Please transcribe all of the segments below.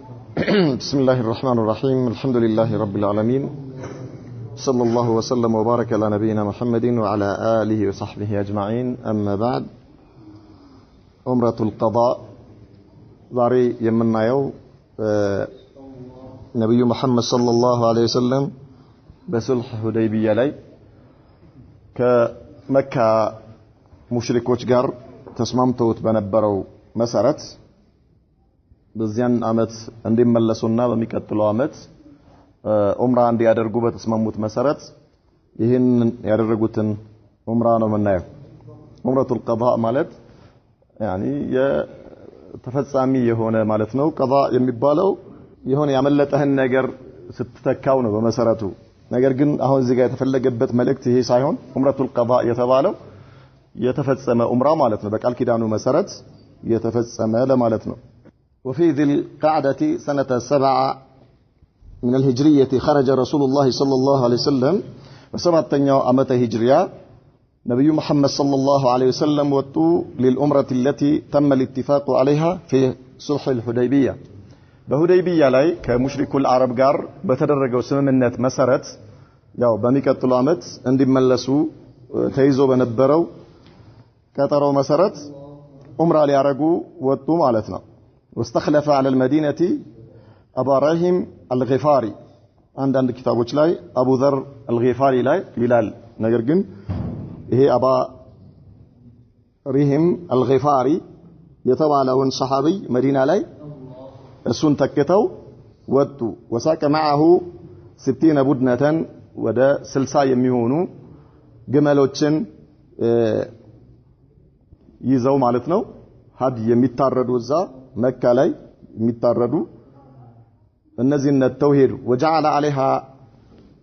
بسم الله الرحمن الرحيم الحمد لله رب العالمين صلى الله وسلم وبارك على نبينا محمد وعلى آله وصحبه أجمعين أما بعد عمرة القضاء ዛሬ የምናየው ነብዩ መሐመድ ሰለላሁ ዐለይሂ ወሰለም በሱልህ ሁደይቢያ ላይ ከመካ ሙሽሪኮች ጋር ተስማምተውት በነበረው መሰረት በዚያን አመት እንዲመለሱና በሚቀጥለው አመት ዑምራ እንዲያደርጉ በተስማሙት መሰረት ይህን ያደረጉትን ዑምራ ነው የምናየው። ዑምረቱል ቀዳ ማለት يعني ተፈጻሚ የሆነ ማለት ነው። ቀዳ የሚባለው የሆነ ያመለጠህን ነገር ስትተካው ነው በመሰረቱ። ነገር ግን አሁን እዚህ ጋር የተፈለገበት መልእክት ይሄ ሳይሆን ዑምረቱል ቀዳ የተባለው የተፈጸመ ዑምራ ማለት ነው። በቃል ኪዳኑ መሰረት የተፈጸመ ለማለት ነው። وفي ذي القعدة سنة 7 من الهجرية خرج رسول الله صلى الله عليه وسلم وسبعتኛው ዓመተ ሂጅሪያ نبي محمد صلى الله عليه وسلم وطو للأمرة التي تم الاتفاق عليها في صلح الحديبية بهديبية لاي كمشرك العرب ጋር በተደረገው ስምምነት መሰረት ያው በሚቀጥለው ዓመት እንዲመለሱ ተይዞ በነበረው ቀጠሮ መሰረት ዑምራ ሊያረጉ ወጡ ማለት ነው። واستخلف على المدينة أبا راهم الغفاري عندنا كتابوች ላይ አቡ ዘር አልገፋሪ ላይ ይላል። ነገር ግን ይሄ አባ ሪህም አልገፋሪ የተባለውን ሰሃቢ መዲና ላይ እሱን ተከተው ወጡ። ወሳቀ معه 60 ቡድነተ ወደ 60 የሚሆኑ ግመሎችን ይዘው ማለት ነው ሀድ የሚታረዱ እዛ መካ ላይ የሚታረዱ እነዚህን ነተው ሄዱ። وجعل عليها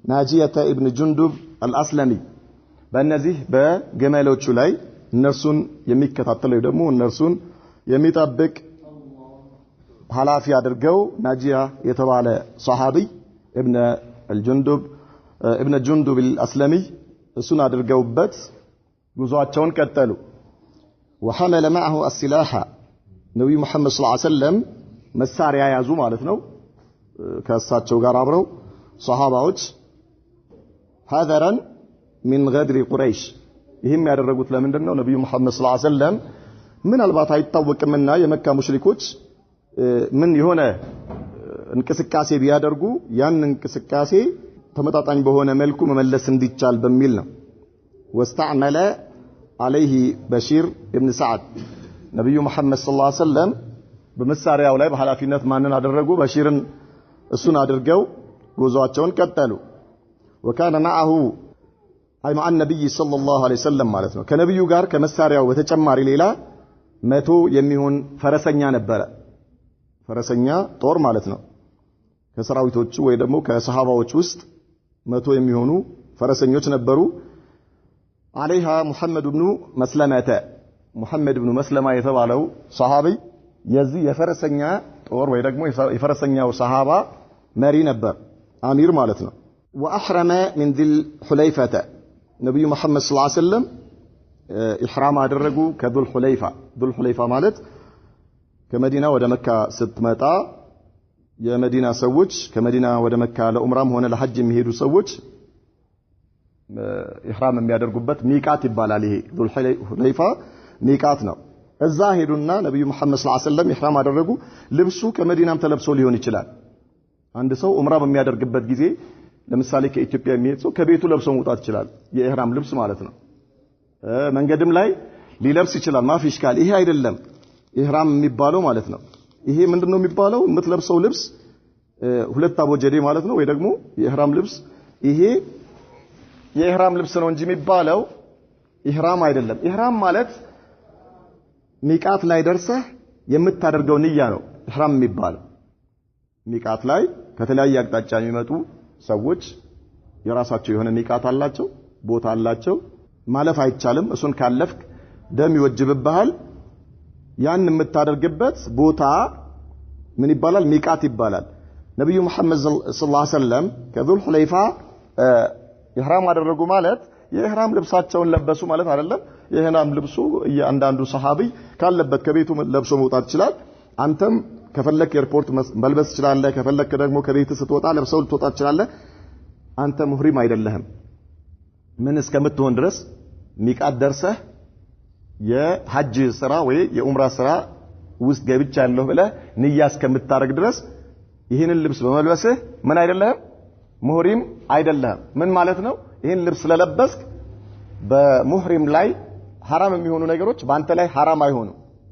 ناجية ابن جندب الأسلمي በእነዚህ በግመሎቹ ላይ እነርሱን የሚከታተለው ደግሞ እነርሱን የሚጠብቅ ሐላፊ አድርገው ናጂያ የተባለ ሷሃቢ ابن جندب الأسلمي እሱን አድርገውበት ጉዟቸውን ቀጠሉ። وحمل معه السلاح ነብዩ መሐመድ ሰለላሁ ዐለይሂ ወሰለም መሳሪያ ያዙ ማለት ነው። ከእሳቸው ጋር አብረው ሷሃባዎች حذرا من غدر قريش ይህም ያደረጉት ለምንድነው? ነብዩ መሐመድ ሰለላሁ ዐለይሂ ወሰለም ምን አልባት አይታወቅምና የመካ ሙሽሪኮች ምን የሆነ እንቅስቃሴ ቢያደርጉ ያን እንቅስቃሴ ተመጣጣኝ በሆነ መልኩ መመለስ እንዲቻል በሚል ነው። واستعمل عليه بشير ابن سعد ነብዩ መሐመድ ሰለላሁ ዐለይሂ ወሰለም በመሳሪያው ላይ በኃላፊነት ማንን አደረጉ? በሺርን እሱን አድርገው ጉዟቸውን ቀጠሉ። وكان معه አይ مع النبي صلى الله عليه وسلم ማለት ነው። ከነብዩ ጋር ከመሳሪያው በተጨማሪ ሌላ 100 የሚሆን ፈረሰኛ ነበረ። ፈረሰኛ ጦር ማለት ነው። ከሰራዊቶቹ ወይ ደግሞ ከሰሃባዎች ውስጥ 100 የሚሆኑ ፈረሰኞች ነበሩ። عليها محمد بن مسلمة ሙሐመድ ኢብኑ መስለማ የተባለው ሷሃቢ የዚህ የፈረሰኛ ጦር ወይ ደግሞ የፈረሰኛው ሰሃባ መሪ ነበር፣ አሚር ማለት ነው። وأحرم من ذي الحليفة ነብዩ መሐመድ ሰለላሁ ዐለይሂ ወሰለም ኢህራም አደረጉ ከذل حليفة ذل حليفة ማለት ከመዲና ወደ መካ ስትመጣ የመዲና ሰዎች ከመዲና ወደ መካ ለዑምራም ሆነ ለሐጅ የሚሄዱ ሰዎች ኢህራም የሚያደርጉበት ሚቃት ይባላል። ይሄ ذل حليفة ሚቃት ነው። እዛ ሄዱና ነብዩ መሐመድ ሰለላሁ ዐለይሂ ወሰለም ኢህራም አደረጉ። ልብሱ ከመዲናም ተለብሶ ሊሆን ይችላል። አንድ ሰው ዑምራ በሚያደርግበት ጊዜ ለምሳሌ ከኢትዮጵያ የሚሄድ ሰው ከቤቱ ለብሶ መውጣት ይችላል፣ የኢህራም ልብስ ማለት ነው። መንገድም ላይ ሊለብስ ይችላል፣ ማፊ ኢሽካል። ይሄ አይደለም ኢህራም የሚባለው ማለት ነው። ይሄ ምንድነው የሚባለው? የምትለብሰው ልብስ ሁለት አቦጀዴ ማለት ነው፣ ወይ ደግሞ የኢህራም ልብስ። ይሄ የኢህራም ልብስ ነው እንጂ የሚባለው ኢህራም አይደለም። ኢህራም ማለት ሚቃት ላይ ደርሰህ የምታደርገው ንያ ነው ኢህራም የሚባለው። ሚቃት ላይ ከተለያየ አቅጣጫ የሚመጡ ሰዎች የራሳቸው የሆነ ሚቃት አላቸው፣ ቦታ አላቸው። ማለፍ አይቻልም። እሱን ካለፍክ ደም ይወጅብብሃል። ያን የምታደርግበት ቦታ ምን ይባላል? ሚቃት ይባላል። ነብዩ መሐመድ ሰለላሁ ዐለይሂ ወሰለም ከذل حليفة ኢህራም አደረጉ ማለት የኢህራም ልብሳቸውን ለበሱ ማለት አይደለም። የኢህራም ልብሱ እያንዳንዱ ሰሃቢ ካለበት ከቤቱ ለብሶ መውጣት ይችላል። አንተም ከፈለክ ኤርፖርት መልበስ ትችላለህ ከፈለክ ደግሞ ከቤት ስትወጣ ለብሰው ልትወጣ ትችላለህ አንተ ሙህሪም አይደለህም ምን እስከምትሆን ድረስ ሚቃት ደርሰህ የሐጅ ስራ ወይ የኡምራ ስራ ውስጥ ገብቻለሁ ብለህ ንያ እስከምታረግ ድረስ ይሄንን ልብስ በመልበስህ ምን አይደለህም ሙህሪም አይደለህም ምን ማለት ነው ይሄን ልብስ ስለለበስክ በሙህሪም ላይ حرام የሚሆኑ ነገሮች በአንተ ላይ حرام አይሆኑ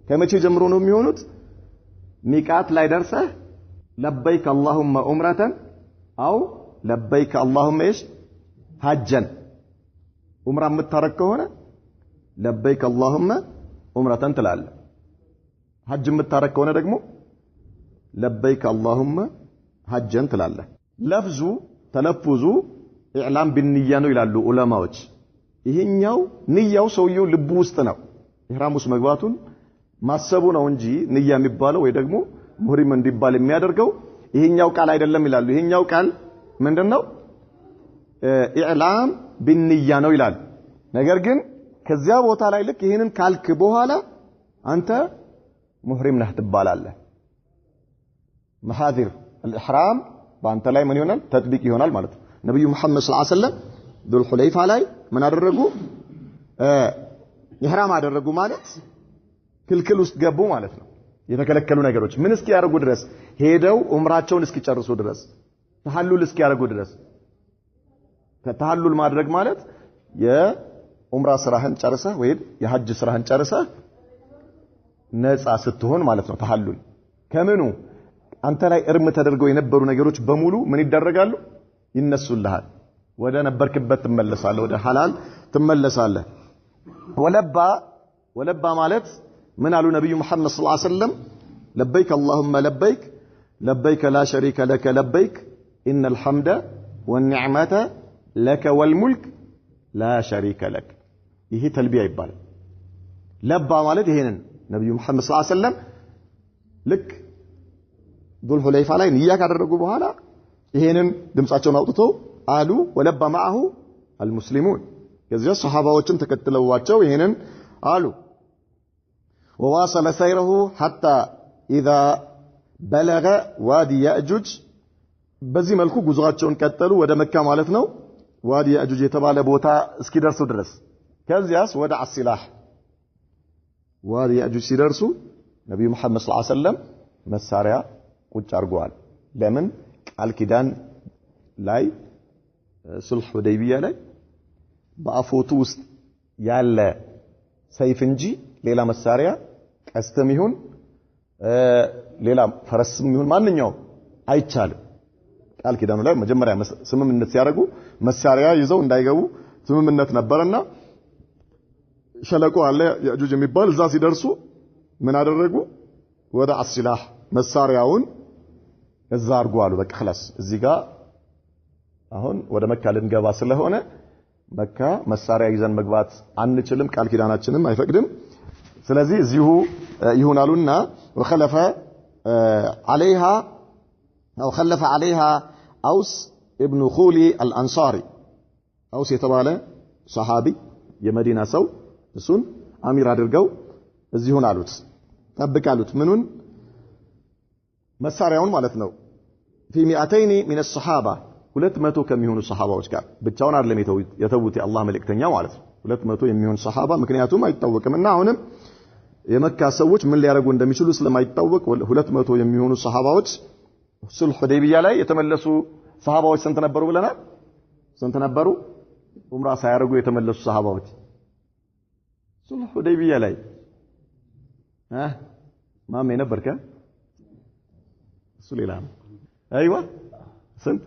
ከመቼ ጀምሮ ነው የሚሆኑት ሚቃት ላይ ደርሰህ لبيك اللهم عمرة او لبيك اللهم ايش حجا عمره የምታረግ ከሆነ لبيك اللهم عمرة ትላለህ حج የምታረግ ከሆነ ደግሞ لبيك اللهم حجا ትላለህ ለፍዙ ተለፍዙ ኢዕላም بالنيه ነው ይላሉ ዑለማዎች ይሄኛው ንያው ሰውየው ልቡ ውስጥ ነው ኢህራም ውስጥ መግባቱን ማሰቡ ነው እንጂ ንያ የሚባለው ወይ ደግሞ ሙህሪም እንዲባል የሚያደርገው ይሄኛው ቃል አይደለም ይላሉ ይሄኛው ቃል ምንድነው ኢዕላም بالنيه ነው ይላል ነገር ግን ከዚያ ቦታ ላይ ልክ ይሄንን ካልክ በኋላ አንተ ሙህሪም ነህ ትባላለህ محاذير الإحرام በአንተ ላይ ምን ይሆናል ተጥቢቅ ይሆናል ማለት ነው ነብዩ መሐመድ ሰለላሁ ዐለይሂ ወሰለም ዱል ሁለይፋ ላይ ምን አደረጉ ኢህራም አደረጉ ማለት ክልክል ውስጥ ገቡ ማለት ነው የተከለከሉ ነገሮች ምን እስኪ ያርጉ ድረስ ሄደው ዑምራቸውን እስኪ ጨርሱ ድረስ ተሐሉል እስኪ ያርጉ ድረስ ከተሐሉል ማድረግ ማለት የዑምራ ስራህን ጨርሰህ ወይ የሐጅ ስራህን ጨርሰህ ነፃ ስትሆን ማለት ነው ተሐሉል ከምኑ አንተ ላይ እርም ተደርገው የነበሩ ነገሮች በሙሉ ምን ይደረጋሉ ይነሱልሃል ወደ ነበርክበት ትመለሳለህ ወደ ሐላል ትመለሳለህ ወለባ ማለት ምን አሉ ነብዩ መሐመድ ሰለላሁ ዐለይሂ ወሰለም لبيك اللهم لبيك لبيك لا شريك لك لبيك إن الحمد والنعمة لك والملك لا شريك لك ይሄ ተልቢያ ይባላል ለባ ማለት ይሄንን ነብዩ መሐመድ ሰለላሁ ዐለይሂ ወሰለም ልክ ዱል ሁለይፋ ላይ ንያ ካደረጉ በኋላ ይሄንን ድምጻቸውን አውጥተው አሉ ወለባ معه المسلمون ከዚያ ሱሐባዎችም ተከትለዋቸው ይሄንን አሉ وواصل سيره حتى إذا بلغ وادي يأجوج በዚህ መልኩ ጉዟቸውን ቀጠሉ ወደ መካ ማለት ነው ዋዲ ያእጁጅ የተባለ ቦታ እስኪደርሱ ድረስ ከዚያስ ወደ አስላህ ዋዲ ያእጁጅ ሲደርሱ ነብዩ መሐመድ ሰለላሁ ዐለይሂ ወሰለም መሳሪያ ቁጭ አርጓል ለምን ቃል ኪዳን ላይ ሱልህ ሁደይቢያ ላይ በአፎቱ ውስጥ ያለ ሰይፍ እንጂ ሌላ መሳሪያ ቀስተም ይሁን ሌላ ፈረስም ይሁን ማንኛው አይቻልም ቃል ኪዳኑ ላይ መጀመሪያ ስምምነት ሲያደርጉ መሳሪያ ይዘው እንዳይገቡ ስምምነት ነበርና ሸለቆ አለ ያጁጅ የሚባል እዛ ሲደርሱ ምን አደረጉ ወደ አስላህ መሳሪያውን እዛ አርጓሉ በቃ خلاص እዚህ ጋር አሁን ወደ መካ ልንገባ ስለሆነ መካ መሳሪያ ይዘን መግባት አንችልም ቃል ኪዳናችንም አይፈቅድም ስለዚህ እዚሁ ይሆናሉና وخلف عليها أو خلف عليها أوس ابن خولي الأنصاري أوس يتبالى صحابي يمدينة سو السن أمير أدرقو الزيهون علوت تبك علوت منون مساريون مالتنو في 200 من الصحابة 200 كم يهون الصحابة وشكا بتشاون عدلم يتوتي الله ملكتنيا مالت 200 يميون الصحابة مكنياتهم ما يتوك من ناهونم የመካ ሰዎች ምን ሊያረጉ እንደሚችሉ ስለማይታወቅ 200 የሚሆኑ ሰሃባዎች ሱልህ ሁደይቢያ ላይ የተመለሱ ሰሃባዎች ስንት ነበሩ ብለናል ስንት ነበሩ ዑምራ ሳያረጉ የተመለሱ ሰሃባዎች ሱልህ ሁደይቢያ ላይ ማሜ ነበርከ እሱ ሌላ ነው አይዋ ስንት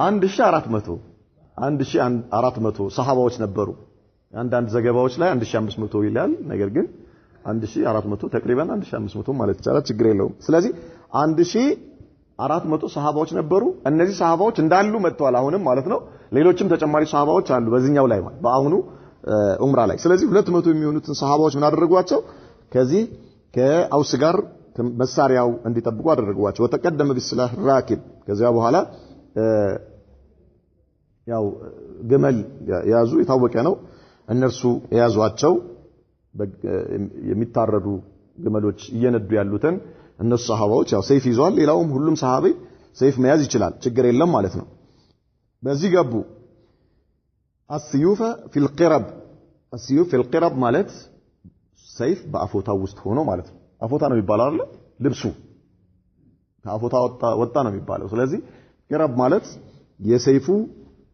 1400 ሰሃባዎች ነበሩ አንዳንድ ዘገባዎች ላይ 1500 ይላል ነገር ግን 1400 ተቅሪበን 1500 ማለት ይቻላል ችግር የለውም ስለዚህ 1400 ሰሃባዎች ነበሩ እነዚህ ሰሃባዎች እንዳሉ መጥተዋል አሁንም ማለት ነው ሌሎችም ተጨማሪ ሰሃባዎች አሉ በዚህኛው ላይ በአሁኑ ዑምራ ላይ ስለዚህ 200 የሚሆኑትን ሰሃባዎች ምን አደረጓቸው ከዚህ ከአውስ ጋር መሳሪያው እንዲጠብቁ አደረጓቸው ወተቀደመ ቢስላህ ራኪብ ከዚያ በኋላ ያው ግመል ያዙ የታወቀ ነው እነርሱ የያዟቸው የሚታረዱ ግመሎች እየነዱ ያሉትን እነሱ ሰሃባዎች ያው ሰይፍ ይዟል ሌላውም ሁሉም ሰሃቢ ሰይፍ መያዝ ይችላል ችግር የለም ማለት ነው በዚህ ገቡ السيوف في القرب السيوف في القرب ማለት ሰይፍ በአፎታው ውስጥ ሆኖ ማለት ነው አፎታ ነው የሚባለው አይደል ልብሱ ከአፎታ ወጣ ነው የሚባለው ስለዚህ ቅረብ ማለት የሰይፉ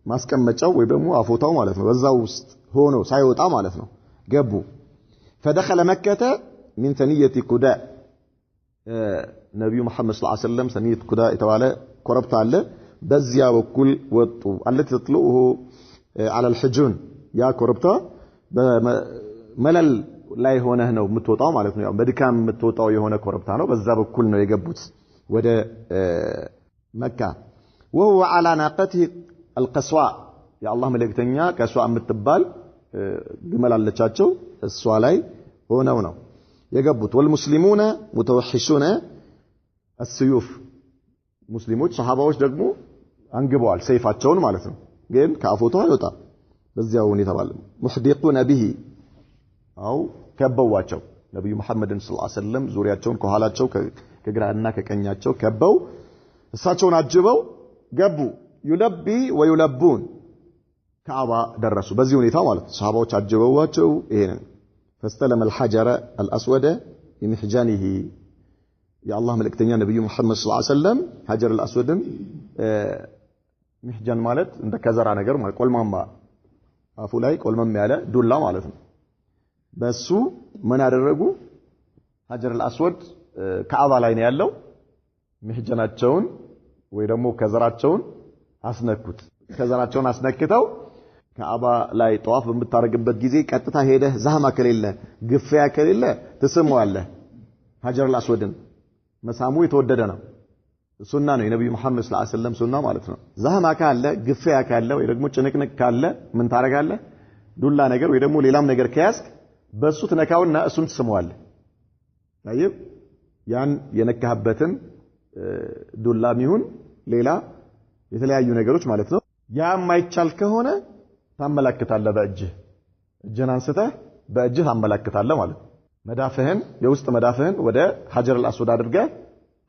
ማስቀመጫው ወይ ደግሞ አፎታው ማለት ነው በዛው ውስጥ ሆኖ ሳይወጣ ማለት ነው ገቡ فدخل مكة من ثنية كداء نبي محمد صلى الله عليه وسلم ثنية كداء የተባለ ኮረብታ አለ በዚያ በኩል ወጡ التي تطلعه على الحجون ያ ኮረብታ በመለል ላይ ሆነህ ነው የምትወጣው ማለት ነው ያው በድካም የምትወጣው የሆነ ኮረብታ ነው በዛ በኩል ነው የገቡት ወደ መካ وهو على ناقته القصواء يا الله ملكتኛ ቀስዋ የምትባል ግመል አለቻቸው እሷ ላይ ሆነው ነው የገቡት والمسلمون متوحشون السيوف ሙስሊሞች ሰሃባዎች ደግሞ አንግበዋል ሰይፋቸውን ማለት ነው ግን ከአፎታው አይወጣ በዚያው ሁኔታ ባለ محدقون به አው ከበዋቸው ነብዩ መሐመድን ሰለላሁ ዐለይሂ ወሰለም ዙሪያቸውን ከኋላቸው ከግራና ከቀኛቸው ከበው እሳቸውን አጅበው ገቡ ይለቢ ወይለቡን ካዕባ ደረሱ በዚህ ሁኔታ ማለት ሰሃባዎች አጅበዋቸው ይሄን فاستلم الحجر الأسود بمحجانه يا الله ملكتኛ ነብዩ መሐመድ ሰለላሁ ዐለይሂ ወሰለም ሐጀር الأسود محجان ማለት እንደ ከዘራ ነገር ማለት ቆልማማ አፉ ላይ ቆልማማ ያለ ዱላ ማለት ነው በሱ ምን አደረጉ ሐጀር الأسود ካዕባ ላይ ነው ያለው محجናቸውን ወይ ደግሞ ከዘራቸውን አስነኩት ከዘራቸውን አስነክተው ካዕባ ላይ ጧፍ በምታረግበት ጊዜ ቀጥታ ሄደህ ዛህማ ከሌለ ግፍያ ከሌለ ተሰማዋለህ ሐጀር الأسودን መሳሙ የተወደደ ነው ሱና ነው የነብዩ መሐመድ ሰለላሁ ዐለይሂ ወሰለም ሱና ማለት ነው ዛህማ ካለ ግፍያ ካለ ወይ ደግሞ ጭንቅንቅ ካለ ምን ታረጋለህ ዱላ ነገር ወይ ደግሞ ሌላም ነገር ከያዝክ በሱ ትነካውና እሱን ትስመዋለህ ታይብ ያን የነካህበትን ዱላም ይሁን ሌላ የተለያዩ ነገሮች ማለት ነው ያ የማይቻል ከሆነ ታመላክታለህ እጅህን አንስተህ በእጅህ ታመላክታለህ ማለት መዳፍህን የውስጥ መዳፍህን ወደ ሐጀር الأسود አድርገህ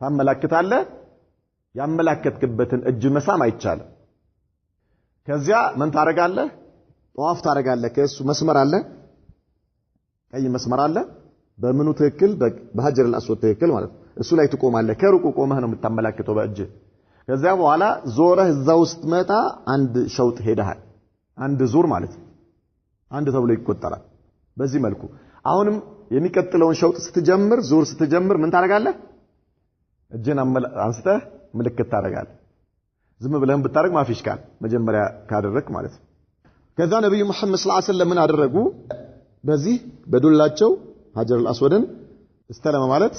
ታመላክታለህ ያመላከትክበትን እጅ መሳም አይቻልም ከዚያ ምን ታረጋለህ ጧፍ ታረጋለህ ከሱ መስመር አለ ቀይ መስመር አለ በምኑ ትክክል በሐጀር الأسود ትክክል ማለት እሱ ላይ ትቆማለህ ከሩቁ ቆመህ ነው የምታመላክተው በእጅ ከዚያ በኋላ ዞረህ እዛው ውስጥ መጣ አንድ ሸውጥ ሄደሃል አንድ ዙር ማለት አንድ ተብሎ ይቆጠራል በዚህ መልኩ አሁንም የሚቀጥለውን ሸውጥ ስትጀምር ዙር ስትጀምር ምን ታረጋለህ እጅን አንስተህ ምልክት ታረጋለህ ዝም ብለህም ብታረግ ማፊሽካል መጀመሪያ ካደረክ ማለት ከዛ ነብዩ መሐመድ ሰለላሁ ዐለይሂ ወሰለም ምን አደረጉ በዚህ በዱላቸው ሐጀር الأسودን استلم ማለት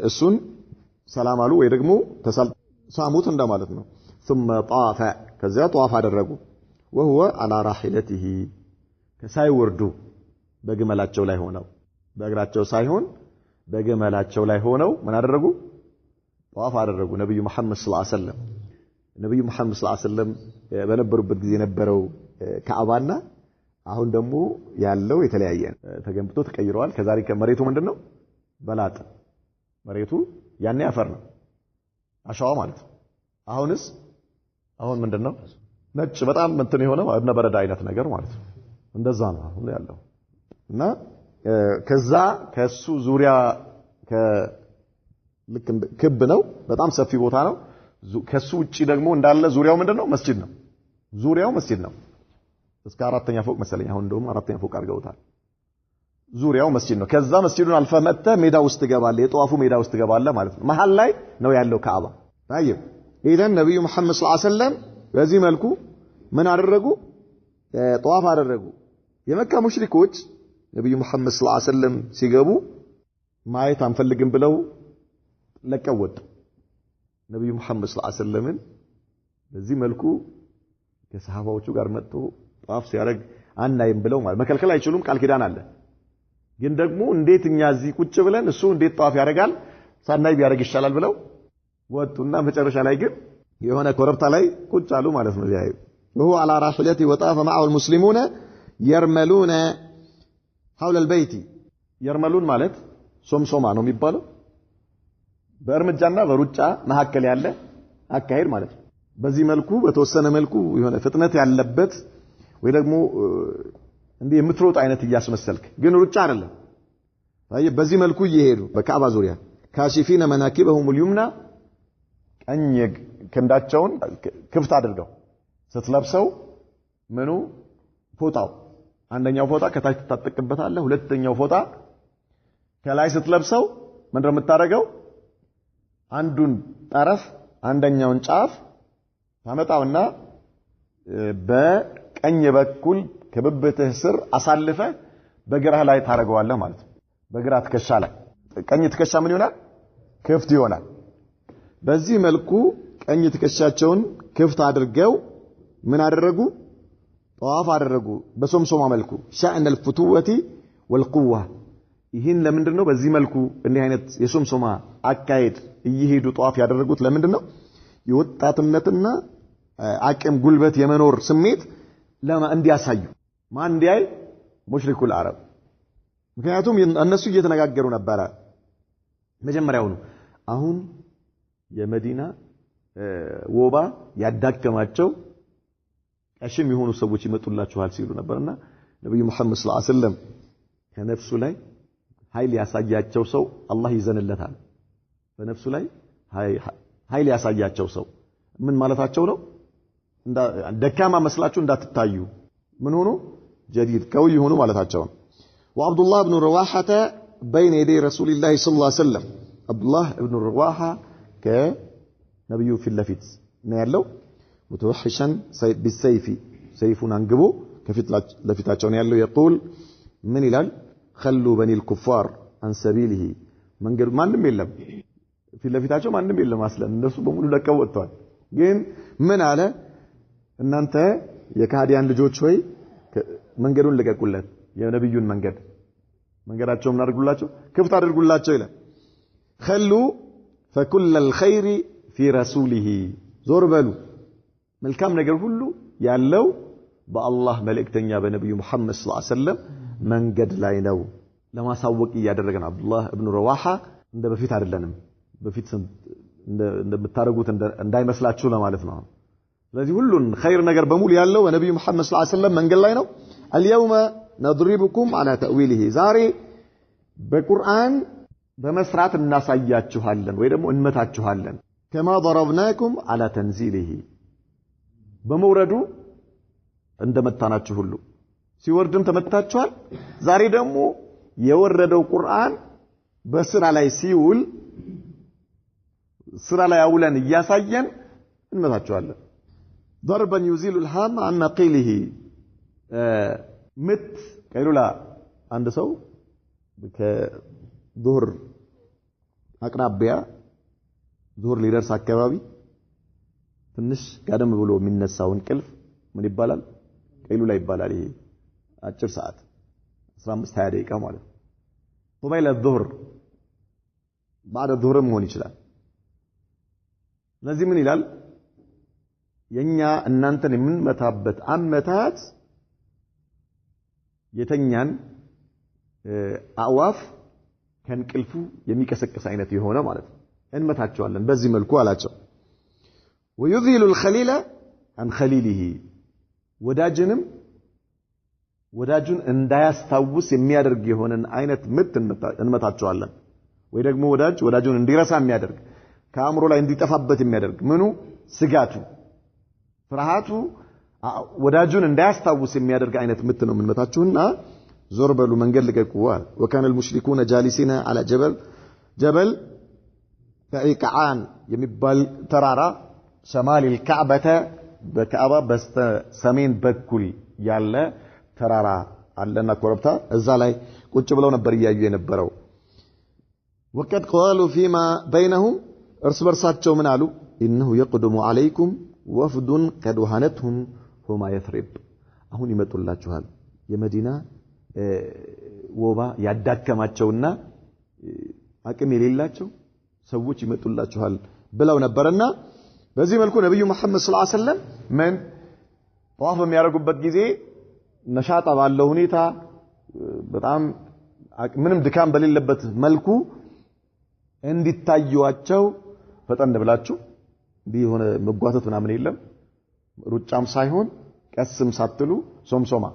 እሱን ሰላም አሉ ወይ ደግሞ ሳሙት እንደማለት ነው ثم طاف ከዚያ ጧፍ አደረጉ وهو على راحلته ከሳይወርዱ በግመላቸው ላይ ሆነው በእግራቸው ሳይሆን በግመላቸው ላይ ሆነው ምን አደረጉ ጧፍ አደረጉ ነብዩ መሐመድ ሰለላሁ ዐለይሂ ወሰለም ነብዩ መሐመድ ሰለላሁ ዐለይሂ ወሰለም በነበሩበት ጊዜ የነበረው ካዕባና አሁን ደግሞ ያለው የተለያየ ተገንብቶ ተቀይሯል ከዛሬ ከመሬቱ ምንድነው በላጥ መሬቱ ያኔ አፈር ነው አሻዋ ማለት አሁንስ አሁን ምንድነው ነጭ በጣም እንትን የሆነው እብነበረድ አይነት ነገር ማለት ነው እንደዛ ነው አሁን ያለው እና ከዛ ከሱ ዙሪያ ልክ ክብ ነው በጣም ሰፊ ቦታ ነው ከሱ ውጪ ደግሞ እንዳለ ዙሪያው ምንድነው መስጂድ ነው ዙሪያው መስጂድ ነው እስከ አራተኛ ፎቅ መሰለኝ አሁን እንደውም አራተኛ ፎቅ አድርገውታል ዙሪያው መስጂድ ነው ከዛ መስጂዱን አልፈመተ ሜዳ ውስጥ ገባለ የጧፉ ሜዳ ውስጥ ገባለ ማለት ነው መሃል ላይ ነው ያለው ካዕባ ታየው ኢደን ነብዩ መሐመድ ሰለላሁ ዐለይሂ ወሰለም በዚህ መልኩ ምን አደረጉ ጧፍ አደረጉ የመካ ሙሽሪኮች ነብዩ መሐመድ ሰለላሁ ዐለይሂ ወሰለም ሲገቡ ማየት አንፈልግም ብለው ለቀወጡ ነብዩ መሐመድ ሰለላሁ ዐለይሂ ወሰለም በዚህ መልኩ ከሰሃባዎቹ ጋር መጥቶ ጧፍ ሲያረግ አናይም ብለው ማለት መከልከል አይችሉም ቃል ኪዳን አለ ግን ደግሞ እንዴት እኛ እዚህ ቁጭ ብለን እሱ እንዴት ጧፍ ያረጋል ሳናይ ቢያረግ ይሻላል ብለው ወጡና መጨረሻ ላይ ግን የሆነ ኮረብታ ላይ ቁጭ አሉ ማለት ነው ያዩ وهو على راحلته وطاف معه المسلمون يرملون حول البيت يرملون ማለት ሶምሶማ ነው የሚባለው በእርምጃና በሩጫ መሐከል ያለ አካሄድ ማለት ነው። በዚህ መልኩ በተወሰነ መልኩ የሆነ ፍጥነት ያለበት ወይ ደግሞ እንዴ የምትሮጥ አይነት እያስመሰልክ ግን ሩጫ አይደለም። በዚህ መልኩ እየሄዱ በካዕባ ዙሪያ ካሺፊነ መናኪበሁም اليمنى ቀኝ ክንዳቸውን ክፍት አድርገው ስትለብሰው ምኑ ፎጣው አንደኛው ፎጣ ከታች ተጣጥቅበታለህ ሁለተኛው ፎጣ ከላይ ስትለብሰው ምንድነው የምታደርገው አንዱን ጠረፍ አንደኛውን ጫፍ ታመጣውና በቀኝ በኩል ከብብትህ ስር አሳልፈ በግራህ ላይ ታረጋዋለህ ማለት ነው። በግራ ትከሻ ላይ ቀኝ ትከሻ ምን ይሆናል ክፍት ይሆናል። በዚህ መልኩ ቀኝ ትከሻቸውን ክፍት አድርገው ምን አደረጉ ጠዋፍ አደረጉ በሶምሶማ መልኩ ሻእን الفتوة والقوة ይህን ለምንድነው በዚህ መልኩ እንዲህ አይነት የሶምሶማ አካሄድ እየሄዱ ጠዋፍ ያደረጉት ለምንድነው የወጣትነትና አቅም ጉልበት የመኖር ስሜት እንዲያሳዩ ማን እንዲያይ ሙሽሪኩል አረብ ምክንያቱም እነሱ እየተነጋገሩ ነበር መጀመሪያው ነው አሁን የመዲና ወባ ያዳከማቸው ቀሽም የሆኑ ሰዎች ይመጡላችኋል ሲሉ ነበርና ነብዩ መሐመድ ሰለላሁ ዐለይሂ ወሰለም ከነፍሱ ላይ ኃይል ያሳያቸው ሰው አላህ ይዘንለታል በነፍሱ ላይ ኃይል ያሳያቸው ሰው ምን ማለታቸው ነው ደካማ መስላችሁ እንዳትታዩ ምን ሆኖ جديد قوي ሆኖ ማለታቸው ነው وعبد الله بن رواحة بين يدي رسول الله صلى الله عليه وسلم عبد الله بن رواحة كنبي في اللفت ነው ያለው متوحشا بالسيف سيفون አንግቦ ከፊት ለፊታቸው ነው ያለው يقول ምን ይላል خلوا بني الكفار عن سبيله መንገድ ማንም የለም ፊት ለፊታቸው ማንም የለም አስለን እነሱ በሙሉ ለቀው ወጥተዋል ግን ምን አለ እናንተ የካህዲያን ልጆች ሆይ መንገዱን ልቀቁለት የነብዩን መንገዳቸው ምን አድርጉላቸው ክፍት አድርጉላቸው ይላል خلوا فكل الخير في رسوله ዞር በሉ መልካም ነገር ሁሉ ያለው በአላህ መልእክተኛ በነብዩ መሐመድ ሰለላሁ ዐለይሂ ወሰለም መንገድ ላይ ነው ለማሳወቅ ያደረገን አብዱላህ ኢብኑ ረዋሃ እንደ በፊት አይደለንም በፊት እንደምታረጉት እንዳይመስላችሁ ለማለት ነው ስለዚህ ሁሉን ኸይር ነገር በሙሉ ያለው በነብዩ መሐመድ ሰለላሁ ዐለይሂ ወሰለም መንገድ ላይ ነው اليوم نضربكم على تأويله ዛሬ በቁርአን በመስራት እናሳያችኋለን ወይ ደግሞ እንመታችኋለን كما ضربناكم على تنزيله በመውረዱ እንደመታናችሁ ሁሉ ሲወርድም ተመታችኋል ዛሬ ደግሞ የወረደው ቁርአን በስራ ላይ ሲውል ስራ ላይ አውለን እያሳየን እንመታችኋለን ضربا يزيل الهام عن نقيله ምት ቀይሉላ አንድ ሰው ከዙህር አቅራቢያ ዙህር ሊደርስ አካባቢ ትንሽ ቀደም ብሎ የሚነሳው እንቅልፍ ምን ይባላል ቀይሉላ ይባላል ይሄ አጭር ሰዓት 15 20 ደቂቃ ማለት قبيل الظهر بعد الظهر መሆን ይችላል ለዚህ ምን ይላል የኛ እናንተን የምንመታበት አመታት የተኛን አዋፍ ከንቅልፉ የሚቀሰቅስ አይነት የሆነ ማለት ነው እንመታቸዋለን በዚህ መልኩ አላቸው ويذيل الخليل عن خليله ወዳጁን እንዳያስታውስ የሚያደርግ የሆነን አይነት ምት እንመታቸዋለን ወይ ደግሞ ወዳጁን እንዲረሳ የሚያደርግ ከአእምሮ ላይ እንዲጠፋበት የሚያደርግ ምኑ ስጋቱ ፍርሃቱ ወዳጁን እንዳያስታውስ የሚያደርግ አይነት ምት ነው የምንመታችሁና ዞር በሉ መንገድ ልቀቁ وكان المشركون جالسين على جبل فعيقعان የሚባል ተራራ شمال الكعبة በካዕባ በስተሰሜን በኩል ያለ ተራራ አለና ኮረብታ እዛ ላይ ቁጭ ብለው ነበር ያዩ የነበረው وقد قالوا فيما بينهم እርስ በርሳቸው ምን አሉ انه يقدم عليكم وفد قد وهنتهم هما يثرب አሁን ይመጡላችኋል የመዲና ወባ ያዳከማቸውና አቅም የሌላቸው ሰዎች ይመጡላችኋል ብለው ነበርና በዚህ መልኩ ነብዩ መሐመድ ሰለላሁ ዐለይሂ ወሰለም ምን ጧፍ የሚያደርጉበት ጊዜ ነሻጣ ባለው ሁኔታ በጣም ምንም ድካም በሌለበት መልኩ እንዲታዩዋቸው ፈጠን ብላችሁ ቢሆነ መጓተት ምናምን የለም ሩጫም ሳይሆን ቀስም ሳትሉ ሶምሶማ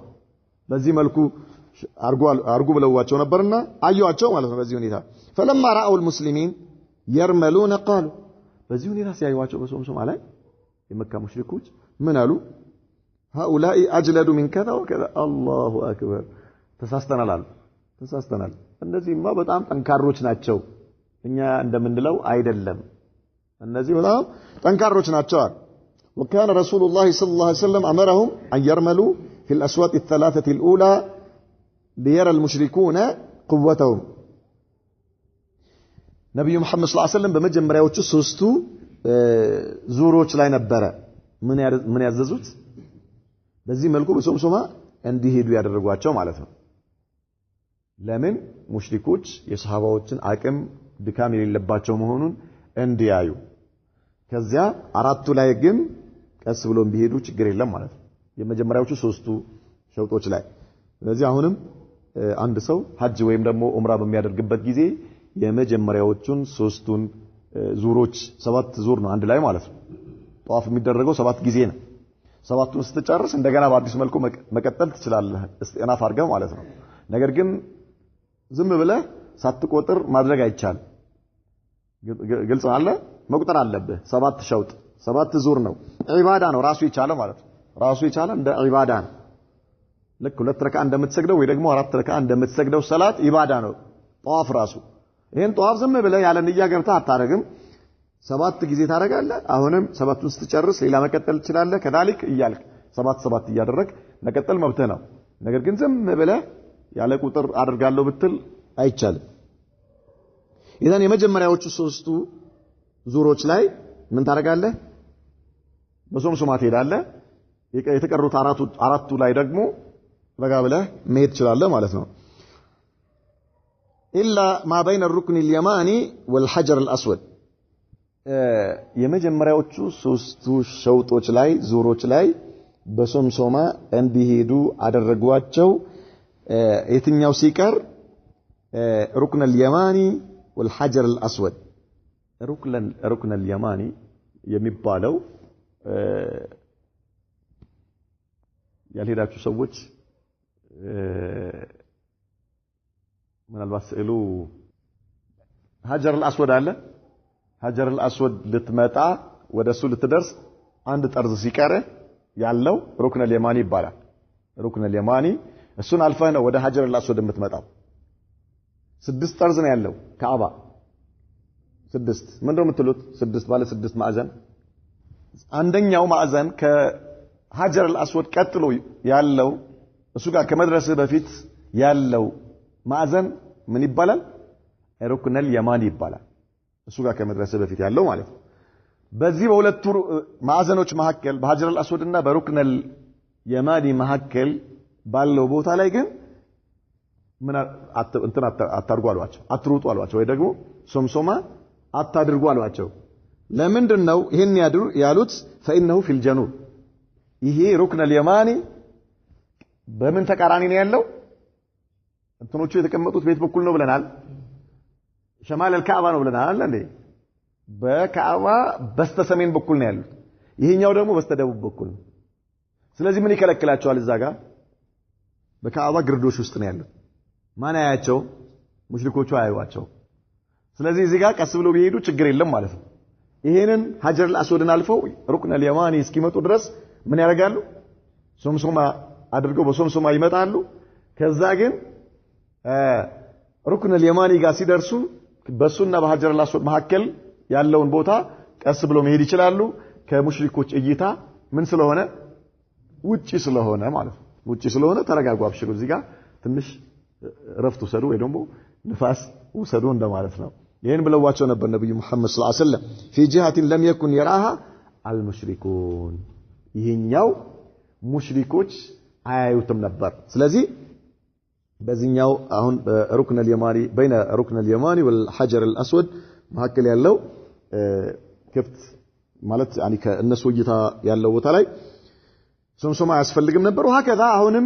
በዚህ መልኩ አርጉ ብለዋቸው ነበርና አዩዋቸው ማለት ነው በዚህ ሁኔታ فلما راوا المسلمين يرملون قالوا በዚህ ሁኔታ ሲያዩዋቸው በሶምሶማ ላይ የመካ ሙሽሪኮች ምን አሉ هؤلاء اجلد من كذا وكذا الله اكبر ተሳስተናል እነዚህማ በጣም ጠንካሮች ናቸው እኛ እንደምንለው አይደለም እነዚህ በጣም ጠንካሮች ናቸው وكان رسول الله صلى الله عليه وسلم امرهم ان يرملوا في الاشواط الثلاثه الاولى ليرى المشركون قوتهم ነብዩ መሐመድ ሰለላሁ ዐለይሂ ወሰለም በመጀመሪያዎቹ ሶስቱ ዙሮች ላይ ነበረ ምን ያዘዙት በዚህ መልኩ በሶምሶማ እንዲሄዱ ያደረጓቸው ማለት ነው ለምን ሙሽሪኮች የሰሃባዎችን አቅም ድካም የሌለባቸው መሆኑን እንዲያዩ ከዚያ አራቱ ላይ ግን ቀስ ብሎ ቢሄዱ ችግር የለም ማለት ነው የመጀመሪያዎቹ ሶስቱ ሸውጦች ላይ ስለዚህ አሁንም አንድ ሰው ሐጅ ወይም ደግሞ ዑምራ በሚያደርግበት ጊዜ የመጀመሪያዎቹን ሶስቱን ዙሮች 7 ዙር ነው አንድ ላይ ማለት ነው ጧፍ የሚደረገው 7 ጊዜ ነው ሰባቱን ስትጨርስ እንደገና በአዲስ መልኩ መቀጠል ትችላለህ እስቲናፍ አድርገህ ማለት ነው ነገር ግን ዝም ብለህ ሳትቆጥር ማድረግ አይቻልም ግልጽ አለ መቁጠር አለብህ 7 ሸውጥ 7 ዙር ነው ዒባዳ ነው ራሱ ይቻለ ማለት ነው ራሱ ይቻለ እንደ ዒባዳ ነው ልክ 2 ረካ እንደምትሰግደው ወይ ደግሞ 4 ረካ እንደምትሰግደው ሰላት ኢባዳ ነው ጧፍ ራሱ ይሄን ጧፍ ዝም ብለህ ያለ ንያ ገብተህ አታረግም 7 ጊዜ ታረጋለህ አሁንም 7ቱን ስትጨርስ ሌላ መቀጠል ትችላለህ ከዳሊክ እያልክ 7 እያደረክ መቀጠል መብትህ ነው ነገር ግን ዝም ብለህ ያለ ቁጥር አድርጋለሁ ብትል አይቻልም ኢዳን የመጀመሪያዎቹ ሶስቱ ዙሮች ላይ ምን ታረጋለህ በሶምሶማ ትሄዳለህ የተቀሩት አራቱ ላይ ደግሞ ረጋ ብለህ መሄድ ትችላለህ ማለት ነው إلا ما بين الركن اليماني والحجر الأسود የመጀመሪያዎቹ ሶስቱ ሸውጦች ላይ ዙሮች ላይ በሶምሶማ እንዲሄዱ አደረጓቸው የትኛው ሲቀር ركن اليماني والحجر الأسود ركن اليماني የሚባለው ያልሄዳችሁ ሰዎች ምናልባት ስዕሉ ሀጀር الاسود አለ ሀጀር الاسود ልትመጣ ወደሱ ልትደርስ አንድ ጠርዝ ሲቀር ያለው ሩክን اليماني ይባላል ሩክን اليماني እሱን አልፈህ ነው ወደ ሀጀር الاسود የምትመጣው 6 ጠርዝ ነው ያለው ካዕባ 6 ምንድነው የምትሉት 6 ባለ 6 ማዕዘን አንደኛው ማዕዘን ከሀጀር الاسود ቀጥሎ ያለው እሱ ጋር ከመድረስህ በፊት ያለው ማዕዘን ምን ይባላል ሩክን اليماني ይባላል እሱ ጋር ከመድረስ በፊት ያለው ማለት ነው በዚህ በሁለቱ ማዕዘኖች መካከል በሀጀር الاسود እና በሩክን اليماني መካከል ባለው ቦታ ላይ ግን ምን አታርጉ አሏቸው አትሩጡ አሏቸው ወይ ደግሞ ሶምሶማ አታድርጉ አሏቸው ለምንድነው ይሄን ያሉት فانه في الجنوب ይሄ ሩክን اليماني በምን ተቃራኒ ነው ያለው እንትኖቹ የተቀመጡት ቤት በኩል ነው ብለናል ሸማል الكعبه ነው ብለናል እንዴ በካዕባ በስተሰሜን በኩል ነው ያሉት ይሄኛው ደግሞ በስተደቡብ በኩል ነው ስለዚህ ምን ይከለክላቸዋል እዛ ጋር በካዕባ ግርዶሽ ውስጥ ነው ያሉት ማን ያያቸው ሙሽሪኮቹ አያዩዋቸው ስለዚህ እዚህ ጋር ቀስ ብለው ቢሄዱ ችግር የለም ማለት ነው ይሄንን ሀጀር الاسودን አልፈው ሩክን اليماني እስኪመጡ ድረስ ምን ያደርጋሉ ሶምሶማ አድርገው በሶምሶማ ይመጣሉ ከዛ ግን ሩክን اليماني ጋር ሲደርሱ በሱና በሀጀር الاسود መካከል ያለውን ቦታ ቀስ ብሎ መሄድ ይችላሉ ከሙሽሪኮች እይታ ምን ስለሆነ ውጪ ስለሆነ ማለት ነው ውጪ ስለሆነ ተረጋጉ አብሽሩ እዚህ ጋር ትንሽ ረፍት ወሰዱ ወይ ደግሞ ንፋስ ወሰዱ እንደማለት ነው ይሄን ብለዋቸው ነበር ነብዩ መሐመድ ሰለላሁ ዐለይሂ ወሰለም في جهه لم يكن يراها المشركون ይሄኛው ሙሽሪኮች አያዩትም ነበር ስለዚህ በዚህኛው አሁን ሩክን اليماني بين ركن اليماني والحجر الاسود መካከል ያለው ክፍት ማለት يعني ከእነሱ እይታ ያለው ቦታ ላይ ሶምሶማ ያስፈልግም ነበር ወሀከዛ አሁንም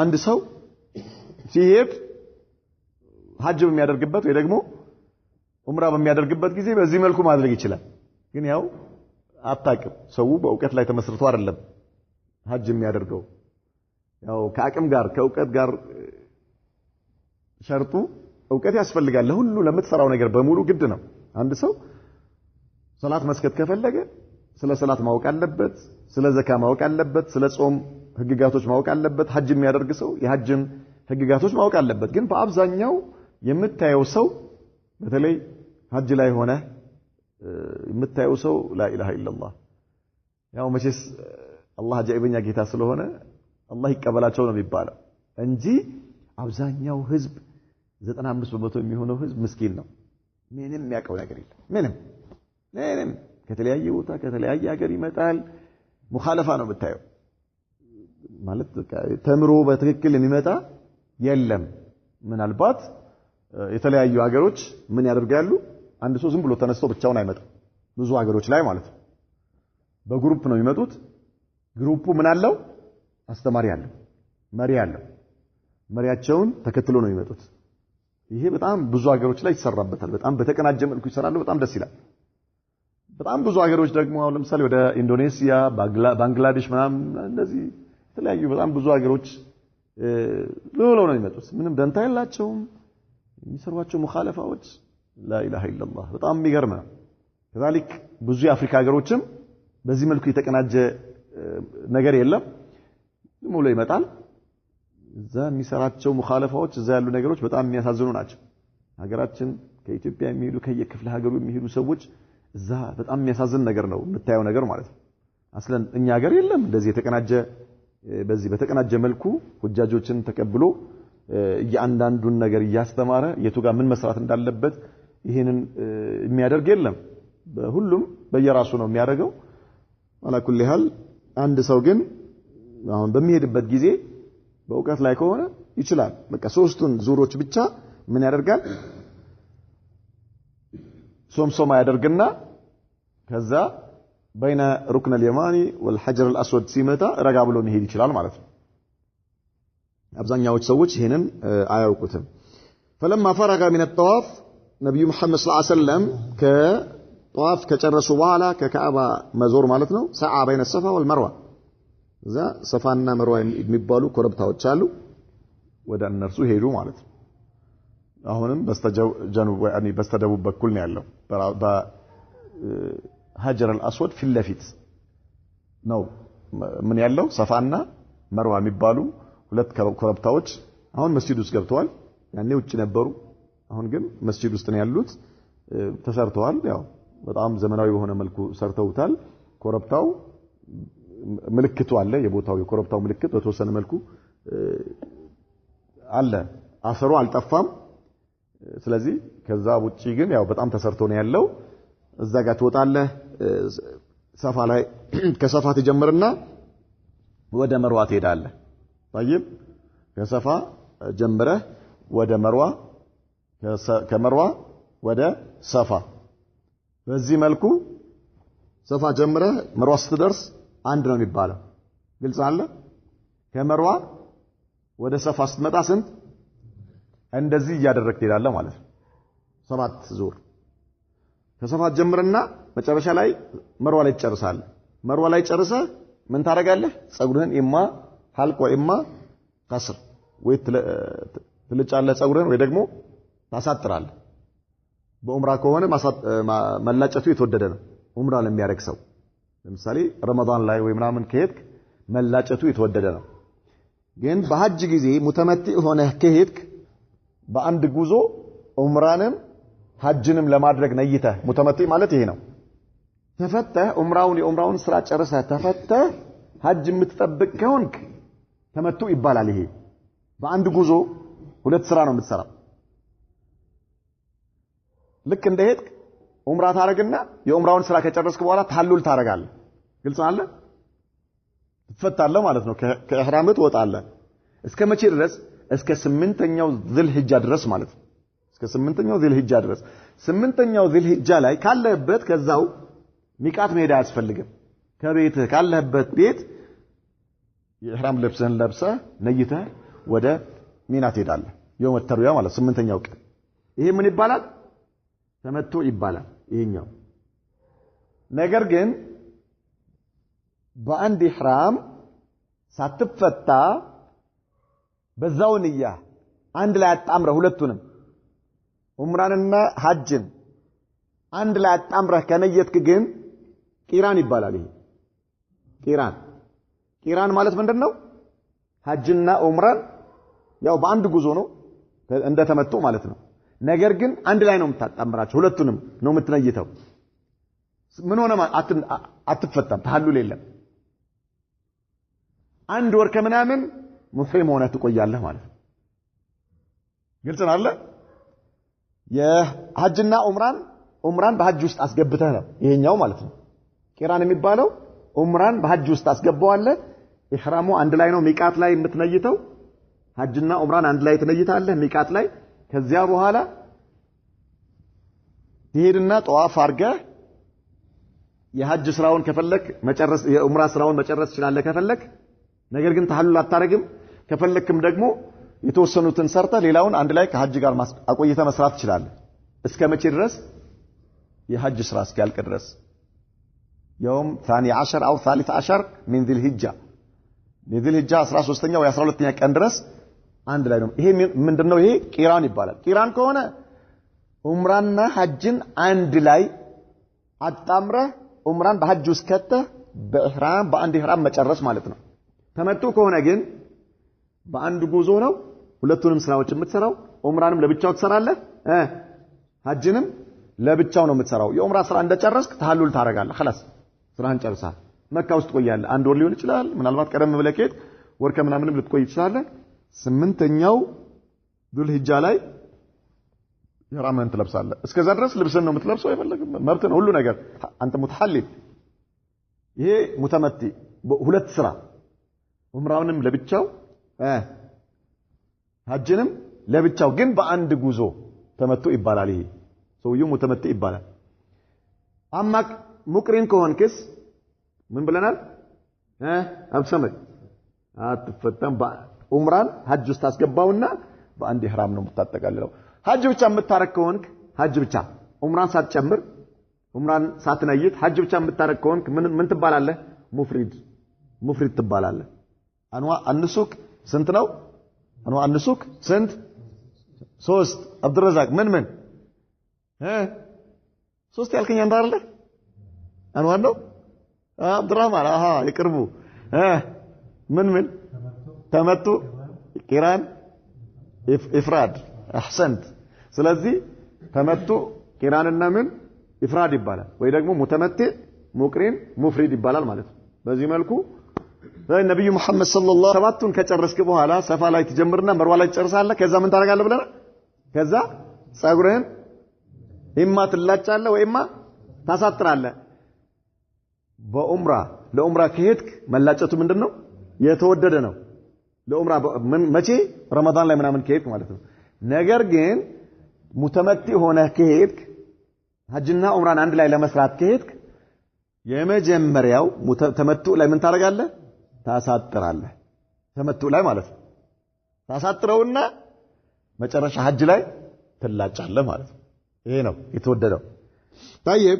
አንድ ሰው ሲሄድ ሐጅ በሚያደርግበት ወይ ደግሞ ዑምራ በሚያደርግበት ጊዜ በዚህ መልኩ ማድረግ ይችላል። ግን ያው አታውቅም ሰው በእውቀት ላይ ተመስርቶ አይደለም ሐጅ የሚያደርገው ያው ከአቅም ጋር ከእውቀት ጋር ሸርጡ እውቀት ያስፈልጋል ለሁሉ ለምትሰራው ነገር በሙሉ ግድ ነው አንድ ሰው ሶላት መስገድ ከፈለገ ስለ ሶላት ማወቅ አለበት ስለ ዘካ ማወቅ አለበት ስለ ጾም ህግጋቶች ማወቅ አለበት ሐጅ የሚያደርግ ሰው የሐጅን ህግጋቶች ማወቅ አለበት ግን በአብዛኛው የምታየው ሰው በተለይ ሐጅ ላይ ሆነ የምታየው ሰው ላ ኢላሃ ኢላላህ ያው መቼስ አላህ ጃኢበኛ ጌታ ስለሆነ አላህ ይቀበላቸው ነው የሚባለው እንጂ አብዛኛው ህዝብ 95% የሚሆነው ህዝብ ምስኪን ነው ምንም የሚያውቀው ነገር የለም ምንም ከተለያየ ቦታ ከተለያየ ሀገር ይመጣል ሙኻለፋ ነው የምታየው ማለት ተምሮ በትክክል የሚመጣ የለም ምናልባት የተለያዩ ሀገሮች ምን ያደርጋሉ አንድ ሰው ዝም ብሎ ተነስቶ ብቻውን አይመጣም ብዙ ሀገሮች ላይ ማለት ነው በግሩፕ ነው የሚመጡት ግሩፑ ምን አለው አስተማሪ አለው መሪ አለው መሪያቸውን ተከትሎ ነው የሚመጡት ይሄ በጣም ብዙ ሀገሮች ላይ ይሰራበታል በጣም በተቀናጀ መልኩ ይሰራሉ በጣም ደስ ይላል በጣም ብዙ ሀገሮች ደግሞ አሁን ለምሳሌ ወደ ኢንዶኔሲያ ባንግላዴሽ ምናምን እንደዚህ የተለያዩ በጣም ብዙ ሀገሮች ለውለው ነው የሚመጡት ምንም ደንታ የላቸውም የሚሰሯቸው ሙኻለፋዎች ላ ኢላሃ ኢላላህ በጣም የሚገርም ነው ከዛልክ ብዙ የአፍሪካ ሀገሮችም በዚህ መልኩ የተቀናጀ ነገር የለም ዝም ብሎ ይመጣል እዛ የሚሰራቸው ሙኻለፋዎች እዛ ያሉ ነገሮች በጣም የሚያሳዝኑ ናቸው ሀገራችን ከኢትዮጵያ የሚሄዱ ከየክፍለ ሀገሩ የሚሄዱ ሰዎች እዛ በጣም የሚያሳዝን ነገር ነው የምታየው ነገር ማለት ነው አስለን እኛ ሀገር የለም እንደዚህ የተቀናጀ በዚህ በተቀናጀ መልኩ ሁጃጆችን ተቀብሎ እያንዳንዱን ነገር እያስተማረ የቱ ጋር ምን መስራት እንዳለበት ይሄንን የሚያደርግ የለም ሁሉም በየራሱ ነው የሚያደርገው አላኩል ይሃል አንድ ሰው ግን አሁን በሚሄድበት ጊዜ በእውቀት ላይ ከሆነ ይችላል በቃ ሶስቱን ዙሮች ብቻ ምን ያደርጋል ሶምሶማ ያደርግና ከዛ بين ركن اليماني والحجر الأسود ሲመታ ረጋ ብሎ መሄድ ይችላል ማለት ነው አብዛኛዎች ሰዎች ይሄንን አያውቁትም فلما فرغ من الطواف ነብዩ መሐመድ ሰለላሁ ዐለይሂ ወሰለም ከጧፍ ከጨረሱ በኋላ ከካዕባ መዞር ማለት ነው ሰዓ بين الصفا والمروه እዛ ሰፋና መርዋ የሚባሉ ኮረብታዎች አሉ ወደ እነርሱ ሄዱ ማለት ነው አሁንም በስተደቡብ በኩል ነው ያለው ሀጀር አልአስወድ ፊት ለፊት ነው ምን ያለው ሰፋና መርዋ የሚባሉ ሁለት ኮረብታዎች አሁን መስጂድ ውስጥ ገብተዋል ያኔ ውጭ ነበሩ አሁን ግን መስጂድ ውስጥ ነው ያሉት ተሰርተዋል ያው በጣም ዘመናዊ በሆነ መልኩ ሰርተውታል ኮረብታው ምልክቱ አለ የቦታው የኮረብታው ምልክት በተወሰነ መልኩ አለ አሰሩ አልጠፋም ስለዚህ ከዛ ውጪ ግን ያው በጣም ተሰርቶ ነው ያለው እዛ ጋር ትወጣለህ ሰፋ ላይ ከሰፋ ትጀምርና ወደ መርዋ ትሄዳለህ طيب ከሰፋ ጀምረህ ወደ መርዋ ከመርዋ ወደ ሰፋ በዚህ መልኩ ሰፋ ጀምረህ መርዋ ስትደርስ አንድ ነው የሚባለው ግልጽ አለ ከመርዋ ወደ ሰፋ ስትመጣ ስንት እንደዚህ እያደረክ ትሄዳለህ ማለት ነው 7 ዙር ከሰፋ ጀምርና መጨረሻ ላይ መርዋ ላይ ትጨርሳለህ መርዋ ላይ ጨርሰህ ምን ታደርጋለህ ጸጉርህን ኢማ ሐልቅ ወኢማ ቀስር ወይ ትልጫለህ ጸጉርህን ወይ ደግሞ ታሳጥራለህ በኡምራ ከሆነ መላጨቱ የተወደደ ነው ኡምራ ለሚያደርግ ሰው ለምሳሌ ረመዳን ላይ ወይ ምናምን ከሄድክ መላጨቱ የተወደደ ነው ግን በሐጅ ጊዜ ሙተመቲዕ ሆነህ ከሄድክ በአንድ ጉዞ ኡምራንም ሐጅንም ለማድረግ ነይተህ ሙተመቲዕ ማለት ይሄ ነው ተፈተህ የኡምራውን ስራ ጨርሰህ ተፈተህ ሐጅ የምትጠብቅ ከሆንክ ተመቱ ይባላል ይሄ በአንድ ጉዞ ሁለት ስራ ነው የምትሰራው ልክ እንደሄድክ ኡምራ ታረግና የኡምራውን ስራ ከጨረስክ በኋላ ታሉል ታረጋለህ ግልጽ አለ ትፈታለህ ማለት ነው ከኢህራም ትወጣለህ እስከ መቼ ድረስ እስከ 8ኛው ዚልሂጃ ድረስ ማለት ነው እስከ 8ኛው ዚልሂጃ ድረስ 8ኛው ዚልሂጃ ላይ ካለህበት ከዛው ሚቃት መሄድ አያስፈልግም ከቤትህ ካለህበት ቤት የኢህራም ልብስህን ለብሰህ ነይተህ ወደ ሚና ትሄዳለህ የውም ተርዊያ ማለት 8ኛው ቀን ይሄ ምን ይባላል ተመቶ ይባላል ይሄኛው ነገር ግን በአንድ ኢህራም ሳትፈታ በዛው ንያ አንድ ላይ አጣምረህ ሁለቱንም ዑምራንና ሐጅን አንድ ላይ አጣምረህ ከነየትክ ግን ቂራን ይባላል ይሄ ቂራን ማለት ምንድነው ሐጅና ዑምራን ያው በአንድ ጉዞ ነው እንደተመቶ ማለት ነው ነገር ግን አንድ ላይ ነው የምታጣምራቸው ሁለቱንም ነው የምትነይተው ምን ሆነ አትፈታም ተሐሉል የለም አንድ ወር ከምናምን ሙህሪም ሆነ ትቆያለህ ማለት ነው ግልጽ ነው አይደል የሐጅና ዑምራን በሐጅ ውስጥ አስገብተህ ነው ይሄኛው ማለት ነው ቂራን የሚባለው ዑምራን በሐጅ ውስጥ አስገባዋለህ ኢህራሙ አንድ ላይ ነው ሚቃት ላይ የምትነይተው ሐጅና ዑምራን አንድ ላይ ትነይታለህ ሚቃት ላይ ከዚያ በኋላ ትሄድና ጧፍ አድርገህ የሐጅ ስራውን ከፈለክ መጨረስ የዑምራ ስራውን መጨረስ ይችላል ከፈለክ ነገር ግን ተሐሉል አታረግም ከፈለክም ደግሞ የተወሰኑትን ሰርተ ሌላውን አንድ ላይ ከሐጅ ጋር አቆይተ መስራት ይችላል እስከ መቼ ድረስ የሐጅ ስራ እስኪያልቅ ድረስ يوم 12 او 13 من ذي الحجه ذي الحجه 13ኛው የ12ኛ ቀን ድረስ አንድ ላይ ነው ይሄ ምንድነው ይሄ ቂራን ይባላል ቂራን ከሆነ ዑምራና ሐጅን አንድ ላይ አጣምረህ ዑምራን በሐጅ ውስጥ ከተህ በኢህራም በአንድ ኢህራም መጨረስ ማለት ነው ተመቶ ከሆነ ግን በአንድ ጉዞ ነው ሁለቱንም ስራዎች የምትሰራው ዑምራንም ለብቻው ትሰራለህ ሐጅንም ለብቻው ነው የምትሰራው የዑምራ ስራ እንደጨረስክ ተሐሉል ታረጋለህ خلاص ስራን ጨርሰሃል መካ ውስጥ ቆያለህ አንድ ወር ሊሆን ይችላል ምናልባት ቀደም ብለህ ከሄድክ ወር ከምናምንም ልትቆይ ትችላለህ 8ኛው ዙል ሂጃ ላይ ኢህራምን ትለብሳለህ እስከዛ ድረስ ልብስን ነው የምትለብሰው አይፈልግም መብት ነው ሁሉ ነገር አንተ ሙተሐልል ይሄ ሙተመቲ ሁለት ስራ ዑምራውንም ለብቻው ሐጅንም ለብቻው ግን በአንድ ጉዞ ተመቶ ይባላል ይሄ ሰውየው ሙተመቲ ይባላል አማ ሙቅሪን ከሆንክስ ምን ብለናል አብሰመት አትፈተም ዑምራን ሐጅ ውስጥ አስገባውና በአንድ ኢህራም ነው የምታጠቃልለው ሐጅ ብቻ የምታረክ ከሆንክ ሐጅ ብቻ ዑምራን ሳትጨምር ዑምራን ሳትነይት ሐጅ ብቻ የምታረክ ከሆንክ ምን ትባላለህ ሙፍሪድ ትባላለህ አንዋ አንሱክ ስንት ነው አንዋ አንሱክ ስንት 3 አብዱረዛቅ ምን 3 ያልከኝ አንተ አይደለ አንዋ ነው አብዱራህማን ይቅርቡ ምን ተመቱ ቂራን ኢፍራድ احسنت ስለዚህ ተመቱ ቂራንና ምን ኢፍራድ ይባላል ወይ ደግሞ ሙተመቲ ሙቅሪን ሙፍሪድ ይባላል ማለት ነው በዚህ መልኩ ነብዩ መሐመድ ሰለላሁ ዐለይሂ ወሰለም ከጨረስክ በኋላ ሰፋ ላይ ትጀምርና መርዋ ላይ ትጨርሳለህ ከዛ ምን ታረጋለህ ብለና ከዛ ጸጉርህን ኢማ ትላጫለህ ወይማ ታሳጥራለህ ለዑምራ ከሄድክ መላጨቱ ምንድነው የተወደደ ነው ለዑምራ መቼ ረመዳን ላይ ምናምን ከሄድክ ማለት ነው ነገር ግን ሙተመቲ ሆነ ከሄድክ ሐጅና ዑምራን አንድ ላይ ለመስራት ከሄድክ የመጀመሪያው ተመቱ ላይ ምን ታረጋለህ ታሳጥራለህ ተመቱ ላይ ማለት ነው ታሳጥረውና መጨረሻ ሐጅ ላይ ትላጫለህ ማለት ነው ይሄ ነው የተወደደው طيب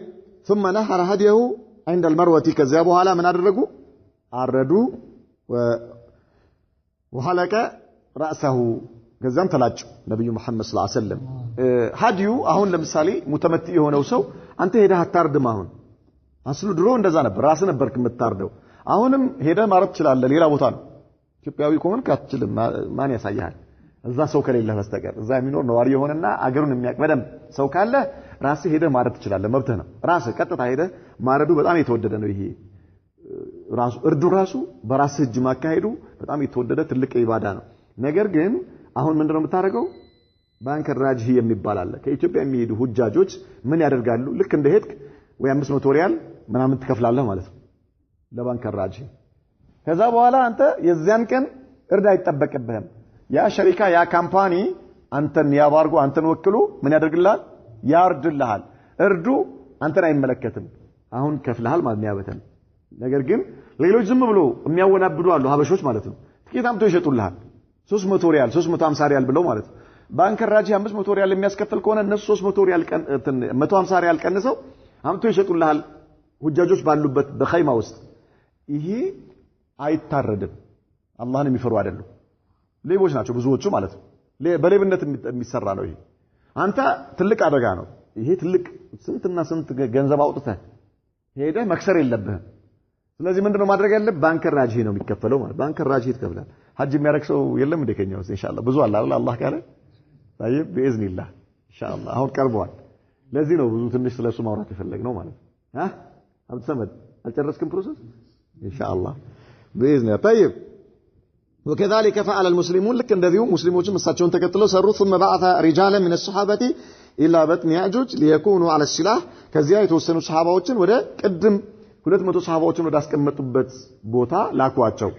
ثم نحر هديه عند المروه ከዚያ በኋላ ምን አደረጉ አረዱ وحلق رأسه ከዛም ተላጩ ነብዩ መሐመድ ሰለላሁ ዐለይሂ ወሰለም ሐዲዩ አሁን ለምሳሌ ሙተመቲ የሆነው ሰው አንተ ሄደህ አታርድም አሁን አስሉ ድሮ እንደዛ ነበር ራስ ነበርክ የምታርደው አሁንም ሄደህ ማረድ ትችላለህ ሌላ ቦታ ነው ኢትዮጵያዊ ከሆንክ አትችልም ማን ያሳያል እዛ ሰው ከሌለ በስተቀር እዛ የሚኖር ነዋሪ የሆነና አገሩን የሚያቅበደም ሰው ካለ ራስ ሄደህ ማረድ ትችላለህ መብትህ ነው ራስ ቀጥታ ሄደህ ማረዱ በጣም የተወደደ ነው ይሄ ራሱ እርዱ ራሱ በራስ እጅ ማካሄዱ በጣም የተወደደ ትልቅ ኢባዳ ነው ነገር ግን አሁን ምንድነው የምታረገው ባንክ ራጅሂ የሚባል አለ ከኢትዮጵያ የሚሄዱ ሁጃጆች ምን ያደርጋሉ ልክ እንደሄድክ ወይ 500 ሪያል ምናምን ትከፍላለህ ማለት ነው ለባንክ ራጅሂ ከዛ በኋላ አንተ የዚያን ቀን እርድ አይጠበቅብህም ያ ሸሪካ ያ ካምፓኒ አንተን ያባርጉ አንተን ወክሉ ምን ያደርግልሃል ያርድልሃል እርዱ አንተን አይመለከትም አሁን ከፍለሃል ማለት ያበተን ነገር ግን ሌሎች ዝም ብሎ የሚያወናብዱ አሉ ሀበሾች ማለት ነው ጥቂት አምጥተው ይሸጡልሃል 300 ሪያል 350 ሪያል ብለው ማለት ባንክ ራጂ 500 ሪያል የሚያስከፍል ከሆነ እነሱ 300 ሪያል 150 ሪያል ቀንሰው አምቶ ይሸጡልሃል ሁጃጆች ባሉበት በኸይማ ውስጥ ይሄ አይታረድም አላህን የሚፈሩ አይደሉም ሌቦች ናቸው ብዙዎቹ ማለት ነው በሌብነት የሚሰራ ነው ይሄ አንተ ትልቅ አደጋ ነው ይሄ ትልቅ ስንትና ስንት ገንዘብ አውጥተህ ሄደህ መክሰር የለብህም ስለዚህ ምንድነው ማድረግ ያለብህ ባንክ ራጂ ነው የሚከፈለው ማለት ባንክ ራጂ ይከፍላል ሐጅ የሚያደርግ ሰው የለም እንደከኛው ኢንሻአላህ ብዙ አለ አይደል አላህ ካለ طيب باذن الله ኢንሻአላህ አሁን ቀርቧል ለዚህ ነው ብዙ ትንሽ ስለሱ ማውራት የፈለግነው ማለት ነው አብዱ ሰመድ አልጨረስክም ፕሮሰስ ኢንሻአላህ باذن الله طيب وكذلك فعل المسلمون لك እንደዚሁ ሙስሊሞችም እሳቸውን ተከትለው ሰሩ ثم بعث رجالا من الصحابه الى بطن ياجوج ليكونوا على السلاح ከዚያ የተወሰኑ ሱሐባዎችን ወደ ቅድም 200 ሱሐባዎችን ወደ አስቀመጡበት ቦታ ላኳቸው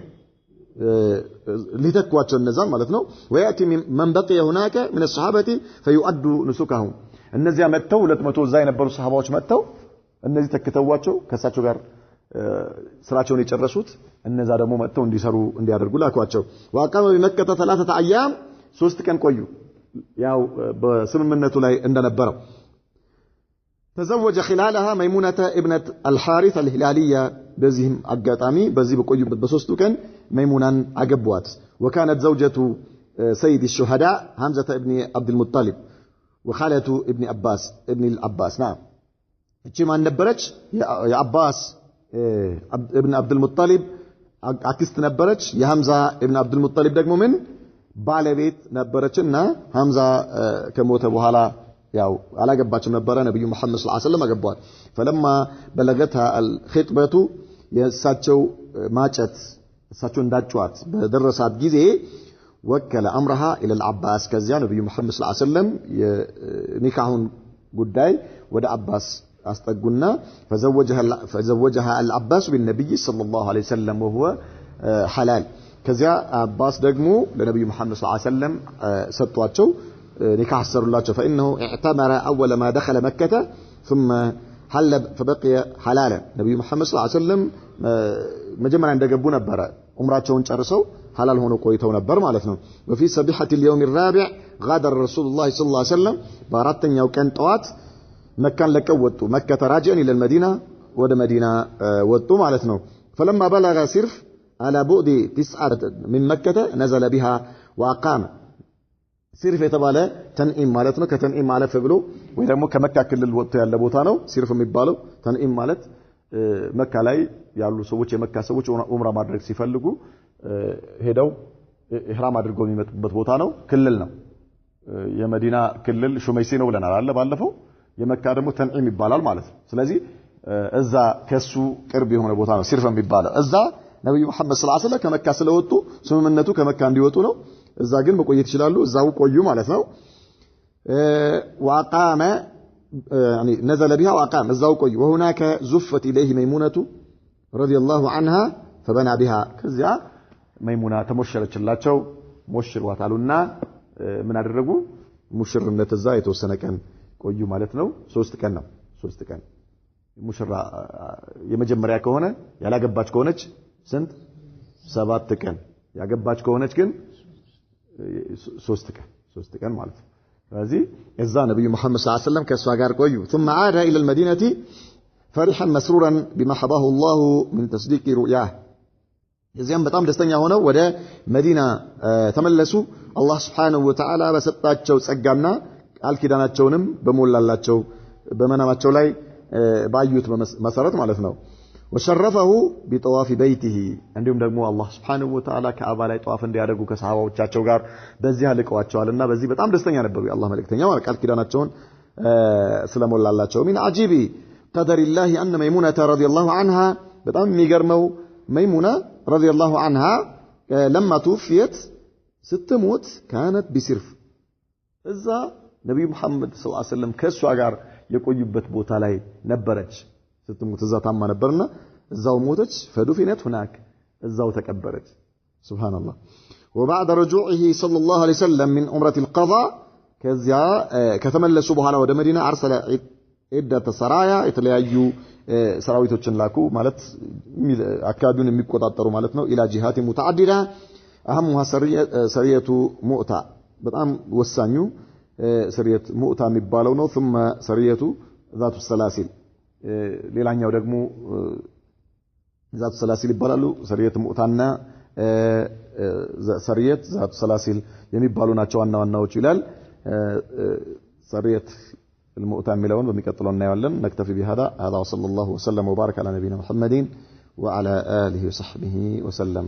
ሊተኳቸው እነዛን ማለት ነው وياتي من بقي هناك من الصحابه فيؤدوا نسكهم እነዚያ መተው 200 እዛ የነበሩ ሱሐባዎች መተው እነዚህ ተከተዋቸው ከሳቸው ጋር ስራቸውን የጨረሱት እነዛ ደግሞ መተው እንዲሰሩ እንዲያደርጉ ላኳቸው وقام بمكه 3 ايام 3 ቀን ቆዩ ያው በስምምነቱ ላይ እንደነበረው تزوج خلالها ميمونة ابنة الحارث الهلالية بزهم أقاطامي بزي بقوي بسوستو كان ميمونة عقبوات وكانت زوجة سيد الشهداء حمزة ابن عبد المطلب وخالة ابن العباس نعم كما نبرج يا عباس ابن عبد المطلب عكست نبرج يا حمزة ابن عبد المطلب دقمو من بالبيت نبرجنا حمزة كموت ابو هلا ያው አላገባችም ነበር ነብዩ መሐመድ ሰለላሁ ዐለይሂ ወሰለም አገቧት فلما بلغتها الخطبه የሳቸው ማጨት እሳቸው እንዳጫዋት በደረሳት ጊዜ ወከለ امرها الى العباس ከዚያ ነብዩ መሐመድ ሰለላሁ ዐለይሂ ወሰለም የኒካሁን ጉዳይ ወደ አባስ አስጠጉና فزوجها العباس بالنبي صلى الله عليه وسلم وهو حلال ከዚያ አባስ ደግሞ ለነብዩ መሐመድ ሰለላሁ ዐለይሂ ወሰለም ሰጥቷቸው نكاح سرلاته فإنه اعتمر أول ما دخل مكة ثم حل فبقي حلالا نبي محمد صلى الله عليه وسلم مجمع عند جبو نبر عمراتهم ጨርሰው حلال ሆኖ ቆይተው ነበር ማለት ነው وفي صبيحة اليوم الرابع غادر رسول الله صلى الله عليه وسلم በአራተኛው ቀን ጠዋት መካን ለቀው ወጡ መከተ راجعا إلى المدينة ወደ መዲና ወጡ ማለት ነው فلما بلغ سرف على بعد 9 من مكة نزل بها وأقام ሲርፍ የተባለ ተንኢም ማለት ነው ከተንኢም ማለፍ ብሎ ወይ ደግሞ ከመካ ክልል ወጥቶ ያለ ቦታ ነው ሲርፍ የሚባለው ተንኢም ማለት መካ ላይ ያሉ ሰዎች የመካ ሰዎች ዑምራ ማድረግ ሲፈልጉ ሄደው ኢህራም አድርገው የሚመጡበት ቦታ ነው ክልል ነው የመዲና ክልል ሹመይሲ ነው ብለናል አለ ባለፈው የመካ ደግሞ ተንኢም ይባላል ማለት ነው ስለዚህ እዛ ከሱ ቅርብ የሆነ ቦታ ነው ሲርፍ የሚባለው እዛ ነብዩ መሐመድ ሰለላሁ ዐለይሂ ወሰለም ከመካ ስለወጡ ስምምነቱ ከመካ እንዲወጡ ነው እዛ ግን መቆየት ይችላሉ እዛው ቆዩ ማለት ነው وقام يعني نزل بها وقام እዛው ቆዩ وهناك زفت اليه ميمونة رضي الله عنها فبنى بها ከዚያ መይሙና ተሞሸረችላቸው ሞሽሯታሉና ምን አደረጉ ሙሽርነት እዛ የተወሰነ ቀን ቆዩ ማለት ነው 3 ቀን ነው 3 ቀን ሙሽራ የመጀመሪያ ከሆነ ያላገባች ከሆነች ስንት 7 ቀን ያገባች ከሆነች ግን 3 ቀን ማለት ነው ስለዚህ እዛ ነብዩ መሐመድ ሰለላሁ ዐለይሂ ወሰለም ከሷ ጋር ቆዩ ثم عاد الى المدينه فرحا مسرورا بما حباه الله من تصديق رؤياه እዚያም በጣም ደስተኛ ሆነው ወደ መዲና ተመለሱ አላህ Subhanahu Wa Ta'ala በሰጣቸው ጸጋና ቃል ኪዳናቸውንም በሞላላቸው በመናማቸው ላይ ባዩት መሰረት ማለት ነው وشرفه بطواف بيته እንዲሁም ደግሞ አላህ Subhanahu Wa Ta'ala ከአባ ላይ ጧፍ እንዲያደርጉ ከሰሃባዎቻቸው ጋር በዚህ አልቀዋቸዋልና በዚህ በጣም ደስተኛ ነበሩ የአላህ መልእክተኛ ማለት ቃል ኪዳናቸውን ስለሞላላቸው من عجيب قدر الله ان ميمونة رضي الله عنها በጣም የሚገርመው ميمونة رضي الله عنها لما توفيت ስትሞት كانت بسرف እዛ ነብዩ መሐመድ ሰለላሁ ዐለይሂ ወሰለም ከሷ ጋር የቆዩበት ቦታ ላይ ነበረች ስትሞት እዛ ታማ ነበርና እዛው ሞተች فدفنت هناك እዛው ተቀበረች سبحان الله وبعد رجوعه صلى الله عليه وسلم من عمرة القضاء ከዚያ ከተመለሱ በኋላ ወደ መዲና አርሰለ عدة سرايا የተለያዩ ሰራዊቶችን ላኩ ማለት አካባቢውን የሚቆጣጠሩ ማለት ነው الى جهات متعدده اهمها سريه مؤتة በጣም ወሳኙ ሰርየት ሙእታ የሚባለው ነው ثم ሰርየቱ ذات السلاسل ሌላኛው ደግሞ ذات السلاسل ይባላሉ ሰርየት ሙእታና ሰርየት ذات السلاسل የሚባሉ ናቸው ዋና ዋናዎች ይላል ሰርየት المؤتى ملون بمكتلون نيولن نكتفي بهذا هذا وصلى الله وسلم وبارك على نبينا محمد وعلى آله وصحبه وسلم